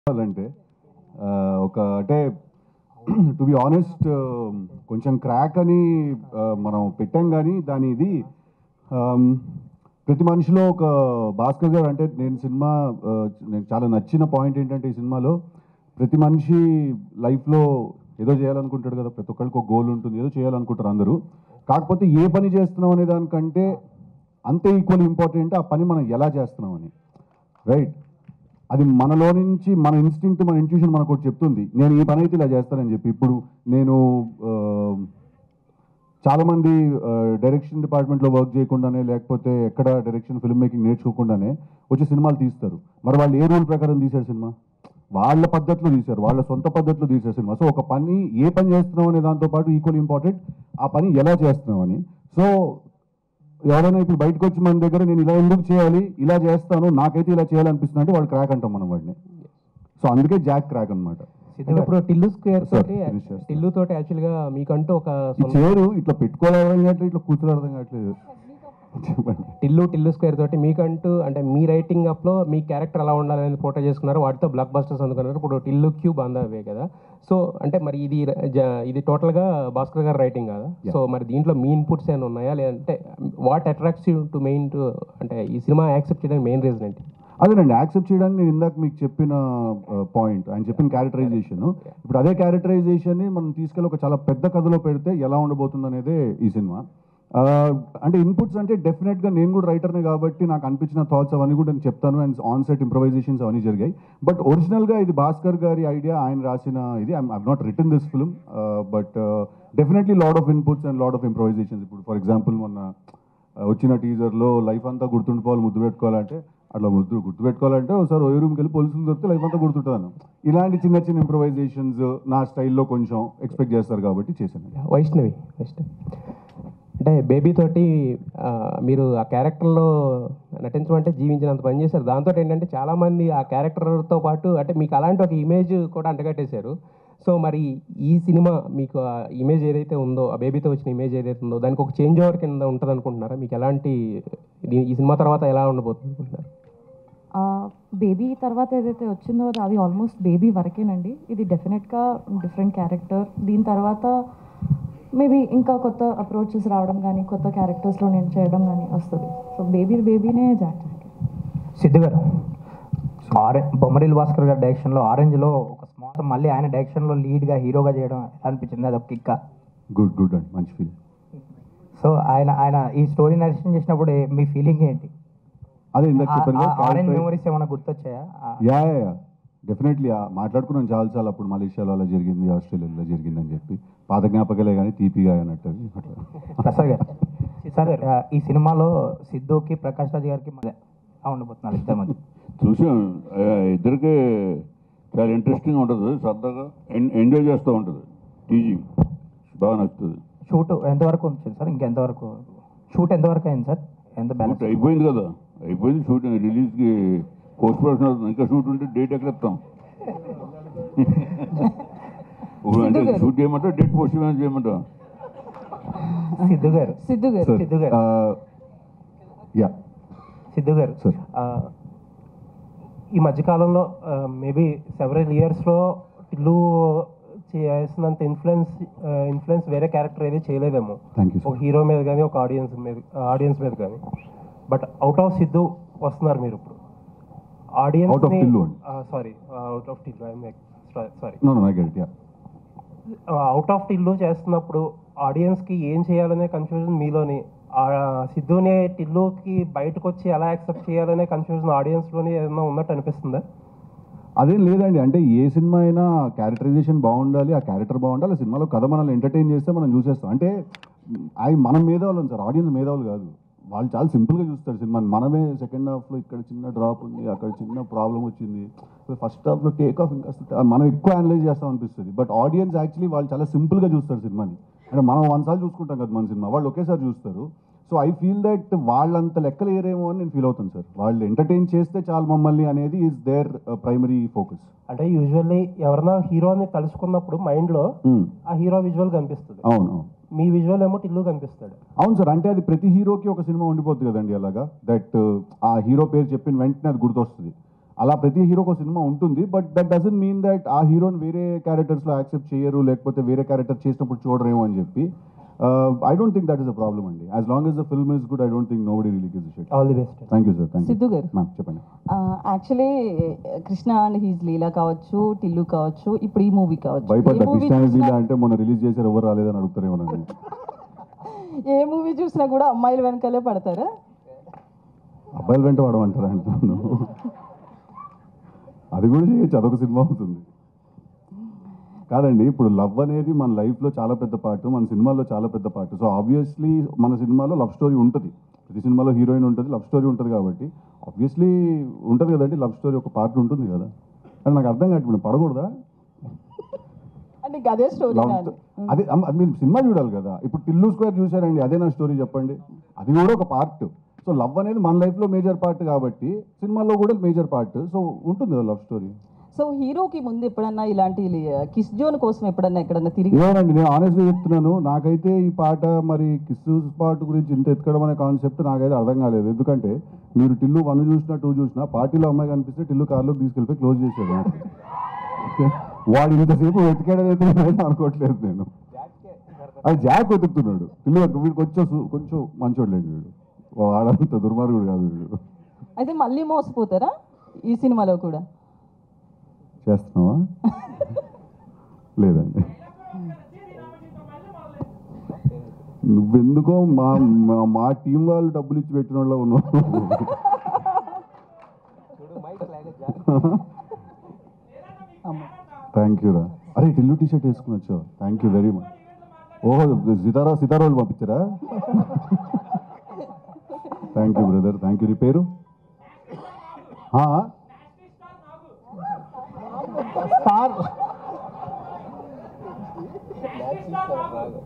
అంటే ఒక అంటే టు బి ఆనెస్ట్ కొంచెం క్రాక్ అని మనం పెట్టాం కానీ దాని ఇది ప్రతి మనిషిలో ఒక భాస్కర్ గారు అంటే నేను చాలా నచ్చిన పాయింట్ ఏంటంటే ఈ సినిమాలో ప్రతి మనిషి లైఫ్లో ఏదో చేయాలనుకుంటాడు కదా, ప్రతి ఒక్కరికి ఒక గోల్ ఉంటుంది, ఏదో చేయాలనుకుంటారు అందరూ. కాకపోతే ఏ పని చేస్తున్నాం అనే దానికంటే అంతే ఈక్వల్ ఇంపార్టెంట్ ఆ పని మనం ఎలా చేస్తున్నాం అని, రైట్? అది మనలో నుంచి మన ఇన్స్టింక్ట్, మన ఇంట్యూషన్ మనకు ఒకటి చెప్తుంది, నేను ఈ పని అయితే ఇలా చేస్తానని చెప్పి. ఇప్పుడు నేను చాలామంది డైరెక్షన్ డిపార్ట్మెంట్లో వర్క్ చేయకుండానే, లేకపోతే ఎక్కడ డైరెక్షన్ ఫిల్మ్ మేకింగ్ నేర్చుకోకుండానే వచ్చి సినిమాలు తీస్తారు. మరి వాళ్ళు ఏ రూల్ ప్రకారం తీశారు సినిమా? వాళ్ళ పద్ధతిలో తీశారు, వాళ్ళ సొంత పద్ధతిలో తీశారు సినిమా. సో ఒక పని ఏ పని చేస్తున్నాం అనే దాంతోపాటు ఈక్వల్ ఇంపార్టెంట్ ఆ పని ఎలా చేస్తున్నాం అని. సో ఎవరైనా ఇప్పుడు బయటకు వచ్చి మన దగ్గర నేను ఇలా ఎందుకు చేయాలి, ఇలా చేస్తాను, నాకైతే ఇలా చేయాలనిపిస్తుంది అంటే వాడు క్రాక్ అంటాం మనం వాడిని. సో అందుకే జాక్ క్రాక్ అనమాట. ఇప్పుడు టిల్లు స్క్వేర్ తోటి టిల్లు తోటి యాక్చువల్గా మీకంటూ ఒక చేరు ఇట్లా పెట్టుకోవాలి అర్థం కావట్లేదు, ఇట్లా కూర్చోవాలి అర్థం కావట్లేదు. టిల్లు స్క్వేర్ తోటి మీకంటూ అంటే మీ రైటింగ్ అప్లో మీ క్యారెక్టర్ ఎలా ఉండాలని ఫోటో చేసుకున్నారు, వాటితో బ్లాక్ బస్టర్స్ అందుకున్నారు. ఇప్పుడు టిల్లు క్యూబ్ అందవే కదా. సో అంటే మరి ఇది టోటల్గా భాస్కర్ గారు రైటింగ్ కదా. సో మరి దీంట్లో మీ ఇన్పుట్స్ ఏమైనా ఉన్నాయా, లేదంటే what attracts you to mean to అంటే ఈ సినిమా యాక్సెప్ట్ చేయడానికి మెయిన్ రీజన్ ఏంటి? అదేనండి, యాక్సెప్ట్ చేయడానికి నేను ఇందాక మీకు చెప్పిన పాయింట్, ఆయన చెప్పిన క్యారెక్టరైజేషన్. ఇప్పుడు అదే క్యారెక్టరైజేషన్ని మనం తీసుకెళ్ళి ఒక చాలా పెద్ద కథలో పెడితే ఎలా ఉండబోతుంది అనేదే ఈ సినిమా. అంటే ఇన్పుట్స్ అంటే డెఫినెట్గా నేను కూడా రైటర్ని కాబట్టి నాకు అనిపించిన థాట్స్ అవన్నీ కూడా నేను చెప్తాను. అండ్ ఆన్ సెట్ ఇంప్రవైజేషన్స్ అవన్నీ జరిగాయి. బట్ ఒరిజినల్గా ఇది భాస్కర్ గారి ఐడియా, ఆయన రాసిన ఇది. I've not written this film, but definitely lot of inputs and lot of improvisations. ఇప్పుడు ఫర్ ఎగ్జాంపుల్ మొన్న వచ్చిన టీజర్లో లైఫ్ అంతా గుర్తుండిపోవాలి, ముద్దు పెట్టుకోవాలంటే అట్లా గుర్తుపెట్టుకోవాలంటే ఒకసారి ఓ రూమ్కి వెళ్ళి పోలీసులు దొరికితే లైఫ్ అంతా గుర్తుంటాను. ఇలాంటి చిన్న చిన్న ఇంప్రవైజేషన్స్ నా స్టైల్లో కొంచెం ఎక్స్పెక్ట్ చేస్తారు కాబట్టి చేశాను. వైష్ణవి అంటే బేబీ తోటి మీరు ఆ క్యారెక్టర్లో నటించమంటే జీవించినంత పని చేశారు. దాంతో ఏంటంటే చాలామంది ఆ క్యారెక్టర్తో పాటు అంటే మీకు అలాంటి ఒక ఇమేజ్ కూడా అంటగట్టేశారు. సో మరి ఈ సినిమా మీకు ఆ ఇమేజ్ ఏదైతే ఉందో, ఆ బేబీతో వచ్చిన ఇమేజ్ ఏదైతే ఉందో దానికి ఒక చేంజ్ ఓవర్ కింద ఉంటుంది అనుకుంటున్నారా? మీకు ఎలాంటి ఈ సినిమా తర్వాత ఎలా ఉండబోతుంది అనుకుంటున్నారు? బేబీ తర్వాత ఏదైతే వచ్చిందో అది ఆల్మోస్ట్ బేబీ వరకేనండి. ఇది డెఫినెట్గా డిఫరెంట్ క్యారెక్టర్. దీని తర్వాత మేబీ ఇంకా కొత్త అప్రోచెస్ రావడం కానీ, కొత్త క్యారెక్టర్స్లో నేను చేయడం కానీ వస్తుంది. So బేబీనే Jack. సిద్ధు గారు, బొమ్మరిల్ భాస్కర్ గారి డైరెక్షన్లో ఆరెంజ్లో ఒక స్మాల్ మళ్ళీ ఆయన డైరెక్షన్లో లీడ్గా హీరోగా చేయడం అనిపించింది, అదొక కిక్క. గుడ్ అండి, మంచి ఫీలింగ్. సో ఆయన ఈ స్టోరీ నరేషన్ చేసినప్పుడు మీ ఫీలింగ్ ఏంటి? అదే ఇందాక చెప్పాను, ఆరెంజ్ మెమరీస్ ఏమైనా గుర్తొచ్చాయా? యా డెఫినెట్లీ మాట్లాడుకున్నాం చాలా. అప్పుడు మలేషియాలో అలా జరిగింది, ఆస్ట్రేలియాలో జరిగింది అని చెప్పి పాత జ్ఞాపకాలే కానీ తీపిగా అన్నట్టు అట్లా. ప్రసాద్ గారు, సార్ ఈ సినిమాలో సిద్ధుకి ప్రకాష్ రాజ్ గారికి ఉండబోతున్నారు ఇద్దరు మధ్య. చూసాం, ఇద్దరికి చాలా ఇంట్రెస్టింగ్ ఉంటుంది, సరదాగా ఎంజాయ్ చేస్తూ ఉంటుంది. టీజింగ్ బాగా నచ్చుతుంది. షూట్ ఎంతవరకు వచ్చింది సార్? ఇంకెంతవరకు షూట్ ఎంతవరకు అయింది సార్? ఎంత బ్యాలెన్స్ అయిపోయింది కదా, అయిపోయింది షూట్. రిలీజ్కి పోస్ట్ ప్రొడక్షన్ అవుతుంది, ఇంకా షూట్ ఉంటే డేట్ ఎక్కడ ఇస్తాం? అంటే షూట్ చేయమంటావు, డేట్ పోస్ట్ చేయమంటావు? సిద్ధు గారు సార్, ఈ మధ్యకాలంలో మేబీ సెవరల్ ఇయర్స్లో టిల్లు చేయాల్సినంత ఇన్ఫ్లుయెన్స్ వేరే క్యారెక్టర్ ఏది చేయలేదేమో, ఒక హీరో మీద కానీ, ఒక ఆడియన్స్ మీద కానీ. బట్ అవుట్ ఆఫ్ సిద్ధు వస్తున్నారు మీరు ఇప్పుడు. అవుట్ ఆఫ్ టిల్లు చేస్తున్నప్పుడు ఆడియన్స్కి ఏం చేయాలనే కన్ఫ్యూజన్ మీలోని, సిద్ధునే టిల్లుకి బయటకు వచ్చి ఎలా యాక్సెప్ట్ చేయాలనే కన్ఫ్యూజన్ ఆడియన్స్లోని ఏదైనా ఉన్నట్టు అనిపిస్తుందా? అదేం లేదండి, అంటే ఏ సినిమా అయినా క్యారెక్టరైజేషన్ బాగుండాలి, ఆ క్యారెక్టర్ బాగుండాలి, ఆ సినిమాలో కథ మనల్ని ఎంటర్టైన్ చేస్తే మనం చూసేస్తాం. అంటే అవి మనం మేధావులు సార్, ఆడియన్స్ మేధావులు కాదు. వాళ్ళు చాలా సింపుల్గా చూస్తారు సినిమాని. మనమే సెకండ్ హాఫ్లో ఇక్కడ చిన్న డ్రాప్ ఉంది, అక్కడ చిన్న ప్రాబ్లం వచ్చింది, ఫస్ట్ హాఫ్లో టేక్ ఆఫ్ ఇంకా మనం ఎక్కువ అనలైజ్ చేస్తాం అనిపిస్తుంది. బట్ ఆడియన్స్ యాక్చువల్లీ వాళ్ళు చాలా సింపుల్గా చూస్తారు సినిమాని. అంటే మనం 1 సార్లు చూసుకుంటాం కదా మన సినిమా, వాళ్ళు ఒకేసారి చూస్తారు. సో ఐ ఫీల్ దట్ వాళ్ళంత లెక్కలు ఏరేమో అని నేను ఫీల్ అవుతాను సార్. వాళ్ళు ఎంటర్టైన్ చేస్తే చాలు మమ్మల్ని అనేది ఈజ్ దేర్ ప్రైమరీ ఫోకస్. అంటే యూజువల్లీ ఎవరైనా హీరోని తలుచుకున్నప్పుడు మైండ్లో ఆ హీరో విజువల్ కనిపిస్తుంది. అవును, మీ విజువల్ ఏమో టిల్లు కనిపిస్తాడు. అవును సార్, అంటే అది ప్రతి హీరోకి ఒక సినిమా ఉండిపోతుంది కదండి అలాగా. దట్ ఆ హీరో పేరు చెప్పిన వెంటనే అది గుర్తొస్తుంది. అలా ప్రతి హీరోకి ఒక సినిమా ఉంటుంది, but that doesn't mean that ఆ హీరోని వేరే క్యారెక్టర్స్లో యాక్సెప్ట్ చేయరు, లేకపోతే వేరే క్యారెక్టర్ చేసినప్పుడు చూడరేమో అని చెప్పి. I don't think that is a problem అండి. As long as the film is good, I don't think nobody really gives a shit. All the best. Thank you sir. Thank you. Siddhu గారు. Ma'am చెప్పండి. Actually Krishna and his Leela కావచ్చు, టిల్లు కావచ్చు, ఇప్పుడు ఈ movie కావచ్చు, భయపడ్డా ఏ movie కృష్ణాజీలా చూసినా- అంటే మొన్న రిలీజ్ చేశారు, ఎవరు రాలేదని అడుగుతారేమో నన్ను. ఏ మూవీ చూసినా కూడా అమ్మాయిల వెనకాలే పడతారా? అబ్బాయిలు వెంట వాడమంటారా అంటున్నాను. అది కూడా చేయొచ్చు, అదొక సినిమా అవుతుంది. కాదండి, ఇప్పుడు లవ్ అనేది మన లైఫ్లో చాలా పెద్ద పార్ట్, మన సినిమాల్లో చాలా పెద్ద పార్ట్. సో ఆబ్వియస్లీ మన సినిమాలో లవ్ స్టోరీ ఉంటుంది, ప్రతి సినిమాలో హీరోయిన్ ఉంటుంది, లవ్ స్టోరీ ఉంటుంది, కాబట్టి ఆబ్వియస్లీ ఉంటుంది కదండి, లవ్ స్టోరీ ఒక పార్ట్ ఉంటుంది కదా. అని నాకు అర్థం కాదు, ఇప్పుడు పడకూడదా? అంటే ఇంకా అదే స్టోరీ లవ్ అదే అది మీరు సినిమా చూడాలి కదా. ఇప్పుడు టిల్లు స్క్వేర్ చూసారండి, అదే నా స్టోరీ చెప్పండి, అది కూడా ఒక పార్ట్. సో లవ్ అనేది మన లైఫ్లో మేజర్ పార్ట్ కాబట్టి సినిమాలో కూడా మేజర్ పార్ట్. సో ఉంటుంది కదా లవ్ స్టోరీ. సో హీరోకి ముందు ఎప్పుడన్నా ఇలాంటి కిస్ జోన్ కోసం ఎప్పుడన్నా ఎక్కడన్నా తిరిగి ఏమోనండి, నేను ఆనెస్ట్గా చెప్తున్నాను, నాకైతే ఈ పాట మరి కిస్సు పార్ట్ గురించి ఇంత ఎత్తుకోవడం అనే కాన్సెప్ట్ నాకైతే అర్థం కాలేదు. ఎందుకంటే మీరు టిల్లు 1 చూసినా 2 చూసినా పార్టీలో అమ్మాయి కనిపిస్తే టిల్లు కార్లోకి తీసుకెళ్ళిపోయి క్లోజ్ చేసేది. వాడు ఇంతసేపు వెతికాడైతే నేనైతే అనుకోవట్లేదు నేను. అది జాక్ వెతుకుతున్నాడు టిల్లు, వీడికి కొంచెం మంచోడులేండి వీడు, వాడంత దుర్మార్గుడు కాదు వీడు. అయితే మళ్ళీ మోసపోతారా ఈ సినిమాలో కూడా? చేస్తున్నావా? లేదండి, నువ్వెందుకో మా టీం వాళ్ళు డబ్బులు ఇచ్చి పెట్టిన వాళ్ళ ఉన్నావు. థ్యాంక్ యూ రా. అరే టిల్లు టీ షర్ట్ వేసుకుని వచ్చావు, థ్యాంక్ యూ వెరీ మచ్. ఓహో సితారాలు పంపించారా? Thank you brother, thank you. నీ పేరు?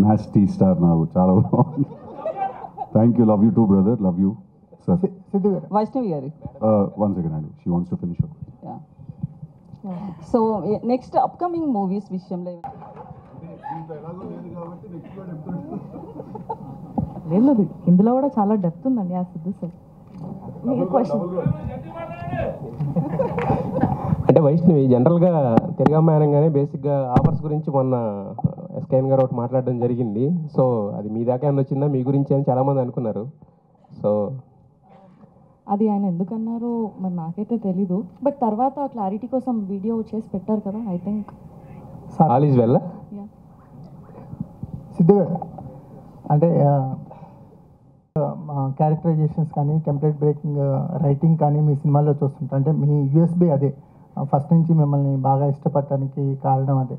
నాస్టీ స్టార్ నాగు, చాలా బాగుంది. Thank you, love you too brother, love you sir. Siddhu గారు. వైష్ణవి గారు. 1 second అండి, she wants to finish up. So next upcoming movies విషయంలో లేదు, ఇందులో కూడా చాలా డెప్త్ ఉందండి ఆ సిద్ధు సార్. మీ క్వశ్చన్ అంటే వైష్ణవి జనరల్గా తెలుగు అమ్మాయి అనగానే బేసిక్గా ఆఫర్స్ గురించి మొన్న ఎస్కేఎన్ గారు ఒకటి మాట్లాడడం జరిగింది. సో అది మీ దాకా ఏమైనా వచ్చిందా, మీ గురించి అని చాలామంది అనుకున్నారు. సో అది ఆయన ఎందుకన్నారో మరి నాకైతే తెలీదు, బట్ తర్వాత క్లారిటీ కోసం వీడియో చేసి పెట్టారు కదా, I think. All is well. Siddhu గారు, అంటే క్యారెక్టరైజేషన్స్ కానీ టెంప్లెట్ బ్రేకింగ్ రైటింగ్ కానీ మీ సినిమాల్లో చూస్తుంటా, అంటే మీ యూఎస్బీ అదే, ఫస్ట్ నుంచి మిమ్మల్ని బాగా ఇష్టపడటానికి కారణం అదే.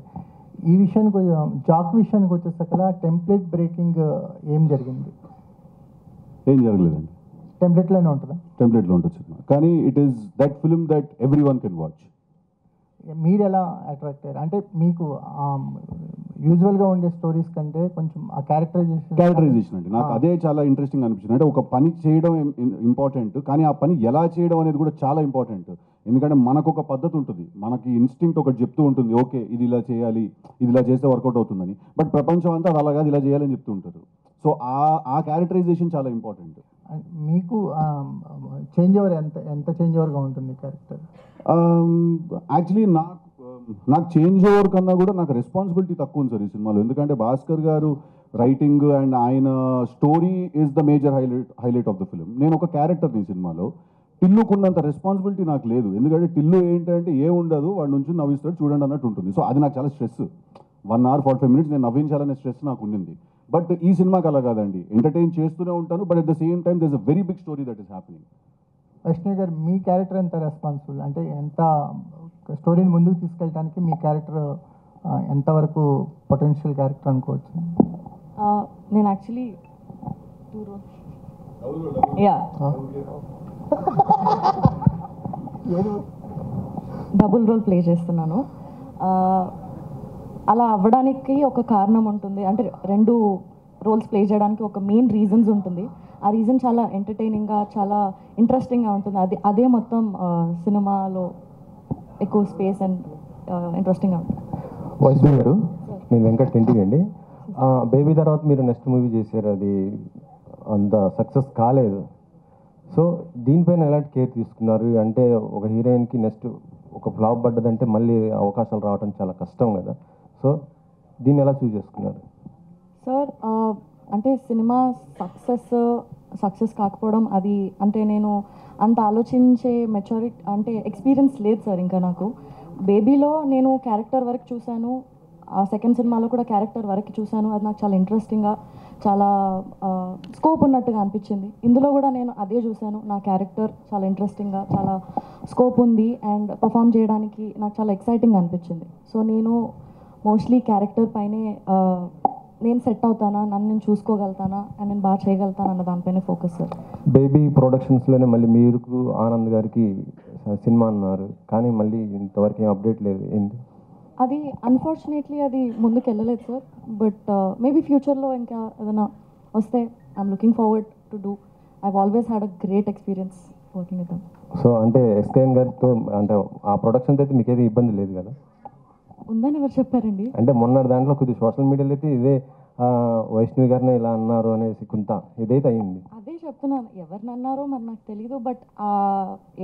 ఈ విషయానికి జాక్ విషయానికి వచ్చేసరికల్లా టెంప్లెట్ బ్రేకింగ్ ఏం జరిగింది? ఏం జరగలేదండి, టెంప్లెట్లోనే ఉంటుందా? టెంప్లెట్లో ఉంటుంది సినిమా, కానీ it is that film that every one can watch. మీరు ఎలా అట్రాక్ట్ అయ్యారు? అంటే మీకు యూజువల్గా ఉండే స్టోరీస్ కంటే కొంచెం ఆ క్యారెక్టరైజేషన్ అండి నాకు అదే చాలా ఇంట్రెస్టింగ్ అనిపించింది. అంటే ఒక పని చేయడం ఇంపార్టెంట్, కానీ ఆ పని ఎలా చేయడం అనేది కూడా చాలా ఇంపార్టెంట్. ఎందుకంటే మనకు ఒక పద్ధతి ఉంటుంది, మనకి ఇన్స్టింక్ట్ ఒకటి చెప్తూ ఉంటుంది, ఓకే ఇది ఇలా చేయాలి, ఇది ఇలా చేస్తే వర్కౌట్ అవుతుందని. బట్ ప్రపంచం అంతా అది అలా కాదు, ఇలా చేయాలని చెప్తూ ఉంటారు. సో ఆ క్యారెక్టరైజేషన్ చాలా ఇంపార్టెంట్. మీకు చేంజ్ ఓవర్ ఎంత చేంజ్ ఓవర్గా ఉంటుంది క్యారెక్టర్? యాక్చువల్లీ నాకు చేంజ్ ఓవర్ కన్నా కూడా నాకు రెస్పాన్సిబిలిటీ తక్కువ ఉంది సార్ ఈ సినిమాలో. ఎందుకంటే భాస్కర్ గారు రైటింగ్ అండ్ ఆయన story is the major highlight of the film. నేను ఒక క్యారెక్టర్ని ఈ సినిమాలో, టిల్లుకున్నంత రెస్పాన్సిబిలిటీ నాకు లేదు. ఎందుకంటే టిల్లు ఏంటంటే ఏ ఉండదు, వాడి నుంచి నవ్విస్తాడు చూడండి అన్నట్టు ఉంటుంది. సో అది నాకు చాలా స్ట్రెస్. 1 hour 45 minutes నేను నవ్వించాలనే స్ట్రెస్ నాకు ఉండింది. బట్ ఈ సినిమాకి అలా కాదండి, ఎంటర్టైన్ చేస్తూనే ఉంటాను, but at the same time there is a very big story that is happening. Vaishnavi garu, మీ క్యారెక్టర్ ఎంత రెస్పాన్సిబుల్, అంటే ఎంత స్టోరీని ముందుకు తీసుకెళ్ళడానికి మీ క్యారెక్టర్ ఎంతవరకు పొటెన్షియల్ క్యారెక్టర్ అనుకోవచ్చు? నేను actually 2 roles double role play చేస్తున్నాను. అలా అవ్వడానికి ఒక కారణం ఉంటుంది, అంటే 2 రోల్స్ ప్లే చేయడానికి ఒక మెయిన్ రీజన్స్ ఉంటుంది. ఆ రీజన్ చాలా ఎంటర్టైనింగ్గా, చాలా ఇంట్రెస్టింగ్గా ఉంటుంది. అదే మొత్తం సినిమాలో ఎక్కువ స్పేస్ అండ్ ఇంట్రెస్టింగ్గా ఉంటుంది. వైష్ణవి గారు, నేను వెంకట్ ఇంటికి అండి. బేబీ తర్వాత మీరు నెక్స్ట్ మూవీ చేశారు, అది అంత సక్సెస్ కాలేదు. సో దీనిపైన ఎలాంటి కేర్ తీసుకున్నారు? అంటే ఒక హీరోయిన్కి నెక్స్ట్ ఒక ఫ్లాప్ పడ్డదంటే మళ్ళీ అవకాశాలు రావడం చాలా కష్టం కదా. సో దీన్ని ఎలా చూస్ చేసుకున్నారు? సార్ అంటే సినిమా సక్సెస్ కాకపోవడం అది అంటే నేను అంత ఆలోచించే మెచ్యూరిటీ అంటే ఎక్స్పీరియన్స్ లేదు సార్ ఇంకా నాకు. బేబీలో నేను క్యారెక్టర్ వరకు చూశాను, ఆ సెకండ్ సినిమాలో కూడా క్యారెక్టర్ వరకు చూశాను. అది నాకు చాలా ఇంట్రెస్టింగ్గా చాలా స్కోప్ ఉన్నట్టుగా అనిపించింది. ఇందులో కూడా నేను అదే చూశాను, నా క్యారెక్టర్ చాలా ఇంట్రెస్టింగ్గా చాలా స్కోప్ ఉంది అండ్ పర్ఫామ్ చేయడానికి నాకు చాలా ఎక్సైటింగ్ అనిపించింది. సో నేను మోస్ట్లీ క్యారెక్టర్ పైనే నేను సెట్ అవుతానా, నన్ను నేను చూసుకోగలుగుతానా అండ్ నేను బాగా చేయగలుగుతాను అన్న దానిపైన ఫోకస్ సార్. బేబీ ప్రొడక్షన్స్లోనే మళ్ళీ మీరు ఆనంద్ గారికి సినిమా అన్నారు, కానీ మళ్ళీ ఇంతవరకు ఏం అప్డేట్ లేదు, ఏంటి? అది అన్ఫార్చునేట్లీ అది ముందుకు వెళ్ళలేదు సార్. బట్ మేబీ ఫ్యూచర్లో ఇంకా ఏదైనా వస్తే I'm looking forward to do. I've always had a great experience working with them. So అంటే ఎస్కేఎన్ గారితో అంటే ఆ ప్రొడక్షన్తో అయితే మీకైతే ఇబ్బంది లేదు కదా? ఉందని ఎవరు చెప్పారండి? అంటే మొన్న దాంట్లో కొద్దిగా సోషల్ మీడియాలో అయితే ఇదే వైష్ణవి గారిని ఇలా అన్నారు అనేసి కొంత ఇదైతే అయింది. అదే చెప్తున్నాను, ఎవరిని అన్నారో మరి నాకు తెలీదు. బట్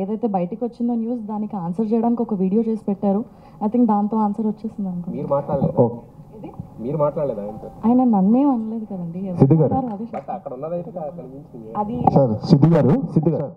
ఏదైతే బయటికి వచ్చిందో న్యూస్, దానికి ఆన్సర్ చేయడానికి ఒక వీడియో చేసి పెట్టారు. ఐ థింక్ దాంతో ఆన్సర్ వచ్చేసింది అనుకో. మీరు మాట్లాడలేదా? ఆయన నన్నేం అనలేదు కదండి. సిద్ధు గారు. అదే అక్కడ ఉన్నదైతే కనిపించింది. అది సార్ సిద్ధు గారు